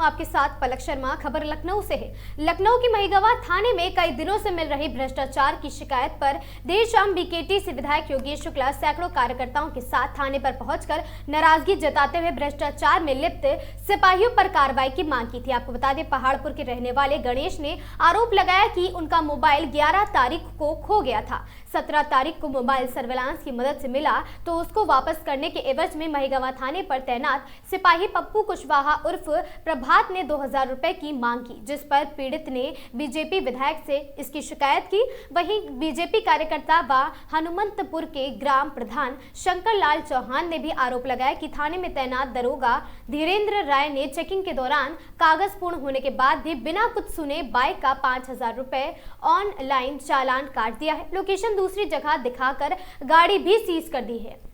हूं आपके साथ पलक शर्मा। खबर लखनऊ से है। लखनऊ की महिगवा थाने में कई दिनों से मिल रही भ्रष्टाचार की शिकायत पर देर शाम बीकेटी से विधायक योगेश शुक्ला सैकड़ों कार्यकर्ताओं के साथ थाने पर पहुंचकर नाराजगी जताते हुए भ्रष्टाचार में लिप्त सिपाहियों पर कार्रवाई की मांग की थी। आपको बता दें, पहाड़पुर के रहने वाले गणेश ने आरोप लगाया कि उनका मोबाइल 11 तारीख को खो गया था। 17 तारीख को मोबाइल सर्विलांस की मदद से मिला तो उसको वापस करने के एवज में महिगवा थाने पर तैनात सिपाही पप्पू कुशवाहा उर्फ प्रभात ने 2000 रुपए की मांग की, जिस पर पीड़ित ने बीजेपी विधायक से इसकी शिकायत की। वहीं बीजेपी कार्यकर्ता व हनुमंतपुर के ग्राम प्रधान शंकर लाल चौहान ने भी आरोप लगाया कि थाने में तैनात दरोगा धीरेन्द्र राय ने चेकिंग के दौरान कागज पूर्ण होने के बाद भी बिना कुछ सुने बाइक का 5000 रुपए ऑनलाइन चालान काट दिया है। लोकेशन दूसरी जगह दिखाकर गाड़ी भी सीज कर दी है।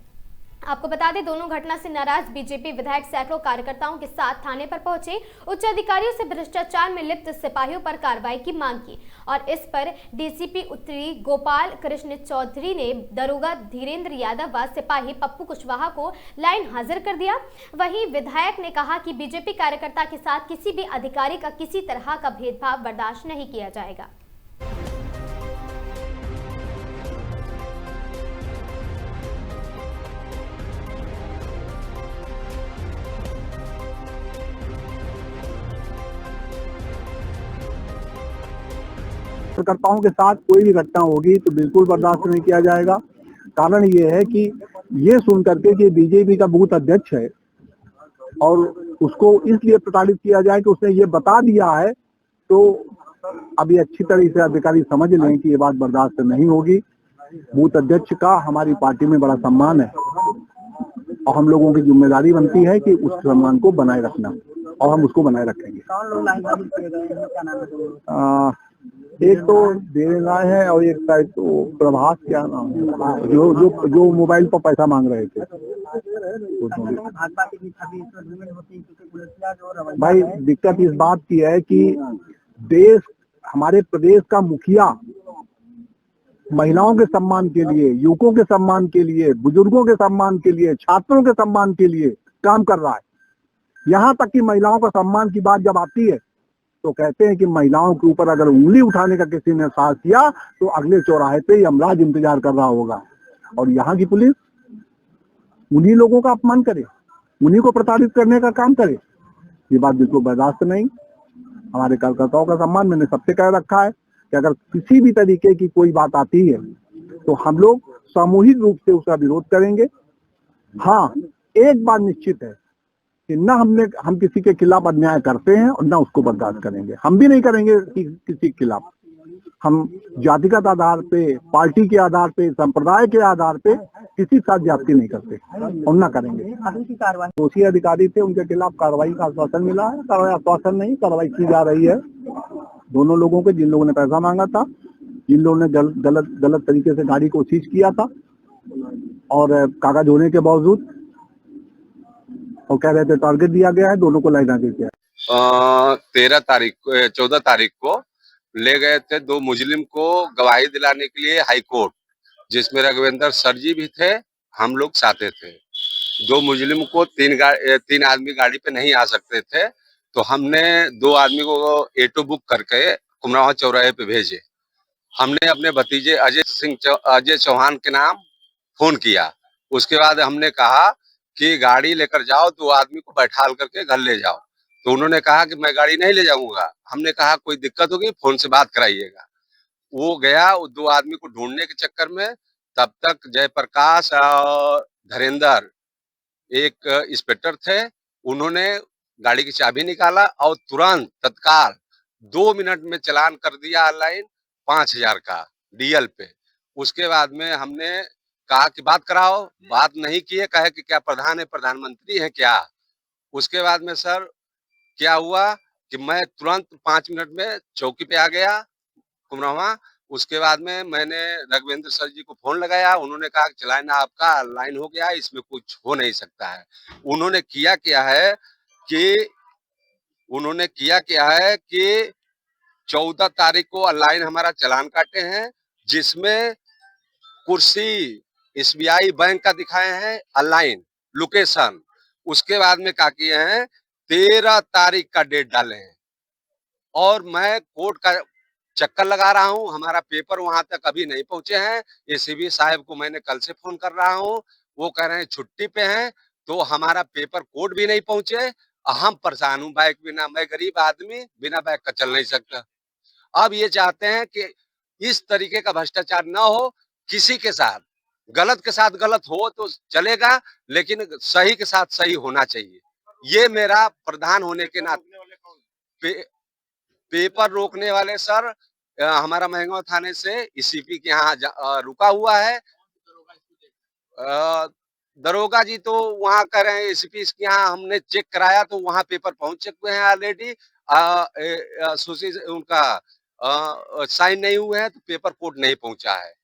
आपको बता दें, दोनों घटना से नाराज बीजेपी विधायक सैकड़ों कार्यकर्ताओं के साथ थाने पर पहुंचे। उच्च अधिकारियों से भ्रष्टाचार में लिप्त सिपाहियों पर कार्रवाई की मांग की और इस पर डीसीपी उत्तरी गोपाल कृष्ण चौधरी ने दरोगा धीरेन्द्र यादव व सिपाही पप्पू कुशवाहा को लाइन हाजिर कर दिया। वहीं विधायक ने कहा कि बीजेपी कार्यकर्ता के साथ किसी भी अधिकारी का किसी तरह का भेदभाव बर्दाश्त नहीं किया जाएगा। कार्यकर्ताओं के साथ कोई भी घटना होगी तो बिल्कुल बर्दाश्त नहीं किया जाएगा। कारण ये है कि ये सुन करके कि बीजेपी का बूथ अध्यक्ष है और उसको इसलिए प्रताड़ित किया जाए कि उसने ये बता दिया है, तो अभी अच्छी तरह से अधिकारी समझ लें कि ये बात बर्दाश्त नहीं होगी। बूथ अध्यक्ष का हमारी पार्टी में बड़ा सम्मान है और हम लोगों की जिम्मेदारी बनती है कि उस सम्मान को बनाए रखना, और हम उसको बनाए रखेंगे। एक तो देना है और एक शायद तो प्रभात, क्या नाम है, जो मोबाइल पर पैसा मांग रहे थे। भाई दिक्कत इस बात की है कि हमारे प्रदेश का मुखिया महिलाओं के सम्मान के लिए, युवकों के सम्मान के लिए, बुजुर्गों के सम्मान के लिए, छात्रों के सम्मान के लिए काम कर रहा है। यहाँ तक कि महिलाओं का सम्मान की बात जब आती है तो कहते हैं कि महिलाओं के ऊपर अगर उंगली उठाने का किसी ने साहस किया तो अगले चौराहे पे यमराज इंतजार कर रहा होगा। और यहाँ की पुलिस उन्हीं लोगों का अपमान करे, उन्हीं को प्रताड़ित करने का काम करे, ये बात बिल्कुल बर्दाश्त नहीं। हमारे कार्यकर्ताओं का सम्मान मैंने सबसे कह रखा है कि अगर किसी भी तरीके की कोई बात आती है तो हम लोग सामूहिक रूप से उसका विरोध करेंगे। हाँ, एक बात निश्चित है कि हम किसी के खिलाफ अन्याय करते हैं और ना उसको बर्दाश्त करेंगे। हम भी नहीं करेंगे किसी के खिलाफ। हम जातिगत आधार पे, पार्टी के आधार पे, संप्रदाय के आधार पे किसी साथ ज्यादती नहीं करते और ना करेंगे। दोषी अधिकारी थे, उनके खिलाफ कार्रवाई का आश्वासन मिला है। आश्वासन नहीं, कार्रवाई की जा रही है। दोनों लोगों के, जिन लोगों ने पैसा मांगा था, जिन लोगों ने गलत तरीके से गाड़ी को सीज किया था और कागज होने के बावजूद और कह रहे थे टारगेट दिया गया है, दोनों को लाइन आगे किया। 14 तारीख को ले गए थे दो मुजरिम को गवाही दिलाने के लिए हाई कोर्ट, जिसमें रघुवेंद्र सर जी भी थे, हम लोग साथे थे। दो मुजरिम को तीन आदमी गाड़ी पे नहीं आ सकते थे, तो हमने दो आदमी को ऑटो बुक करके कुमरावा चौराहे पे भेजे। हमने अपने भतीजे अजय चौहान के नाम फोन किया। उसके बाद हमने कहा कि गाड़ी लेकर जाओ, दो आदमी को बैठाल करके घर ले जाओ। तो उन्होंने कहा कि मैं गाड़ी नहीं ले जाऊंगा। हमने कहा कोई दिक्कत होगी फोन से बात कराइएगा। वो गया, वो दो आदमी को ढूंढने के चक्कर में तब तक जयप्रकाश और धीरेन्द्र, एक इंस्पेक्टर थे, उन्होंने गाड़ी की चाबी निकाला और तुरंत तत्काल 2 मिनट में चालान कर दिया ऑनलाइन 5000 का डीएल पे। उसके बाद में हमने कहा कि बात कराओ, बात नहीं किए, कहे कि क्या प्रधान है, प्रधानमंत्री है क्या। उसके बाद में सर क्या हुआ कि मैं तुरंत 5 मिनट में चौकी पे आ गया कुमरवा। उसके बाद में मैंने रघुवेंद्र सर जी को फोन लगाया। उन्होंने कहा कि चालान आपका लाइन हो गया, इसमें कुछ हो नहीं सकता है। उन्होंने किया क्या है कि 14 तारीख को ऑनलाइन हमारा चालान काटे हैं, जिसमें कुर्सी एसबीआई बैंक का दिखाए हैं ऑनलाइन लोकेशन। उसके बाद में क्या किए हैं 13 तारीख का डेट डाले हैं और मैं कोर्ट का चक्कर लगा रहा हूं। हमारा पेपर वहां तक अभी नहीं पहुंचे हैं। एसीबी साहब को मैंने कल से फोन कर रहा हूं, वो कह रहे हैं छुट्टी पे हैं, तो हमारा पेपर कोर्ट भी नहीं पहुंचे। हम परेशान हूं, बाइक बिना, मैं गरीब आदमी बिना बाइक का चल नहीं सकता। अब ये चाहते हैं कि इस तरीके का भ्रष्टाचार न हो किसी के साथ। गलत के साथ गलत हो तो चलेगा, लेकिन सही के साथ सही होना चाहिए। ये मेरा प्रधान होने के नाते पेपर रोकने वाले सर हमारा महंगा थाने से सीपी के यहाँ रुका हुआ है। दरोगा जी तो वहाँ कह रहे हैं एसीपी के यहाँ हमने चेक कराया तो वहाँ पेपर पहुंच चुके हैं ऑलरेडी। उनका साइन नहीं हुए हैं तो पेपर कोर्ट नहीं पहुंचा है।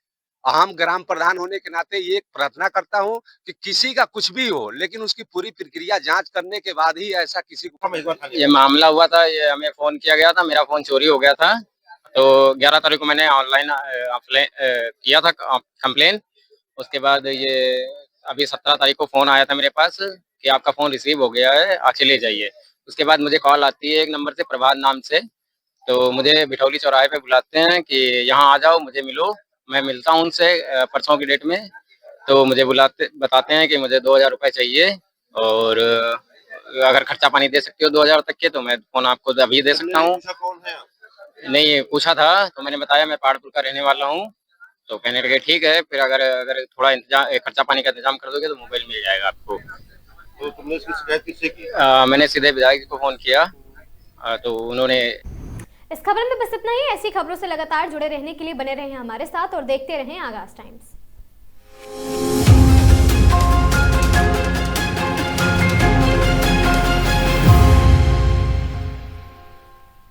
हम ग्राम प्रधान होने के नाते ये प्रार्थना करता हूं कि किसी का कुछ भी हो, लेकिन उसकी पूरी प्रक्रिया जांच करने के बाद ही ऐसा किसी को। ये मामला हुआ था, ये हमें फोन किया गया था, मेरा फोन चोरी हो गया था। तो 11 तारीख को मैंने ऑनलाइन किया था कंप्लेन। उसके बाद ये अभी 17 तारीख को फोन आया था मेरे पास कि आपका फोन रिसीव हो गया है, आके ले जाइए। उसके बाद मुझे कॉल आती है एक नंबर से, प्रभात नाम से। तो मुझे बिठौली चौराहे पे बुलाते हैं कि यहाँ आ जाओ, मुझे मिलो। मैं मिलता हूँ उनसे परसों की डेट में। तो मुझे बताते हैं कि मुझे 2000 रुपये चाहिए, और अगर खर्चा पानी दे सकते हो 2000 तक के तो मैं फोन आपको अभी दे सकता हूँ। नहीं पूछा था तो मैंने बताया मैं पहाड़पुर का रहने वाला हूँ। तो कहने लगे ठीक है, फिर अगर थोड़ा खर्चा पानी का इंतजाम कर दोगे तो मोबाइल मिल जाएगा आपको। तो तुमने इसकी शिकायत किससे की? मैंने सीधे विधायक को फोन किया। तो उन्होंने। इस खबर में बस इतना ही। ऐसी खबरों से लगातार जुड़े रहने के लिए बने रहें हमारे साथ और देखते रहें आगाज टाइम्स।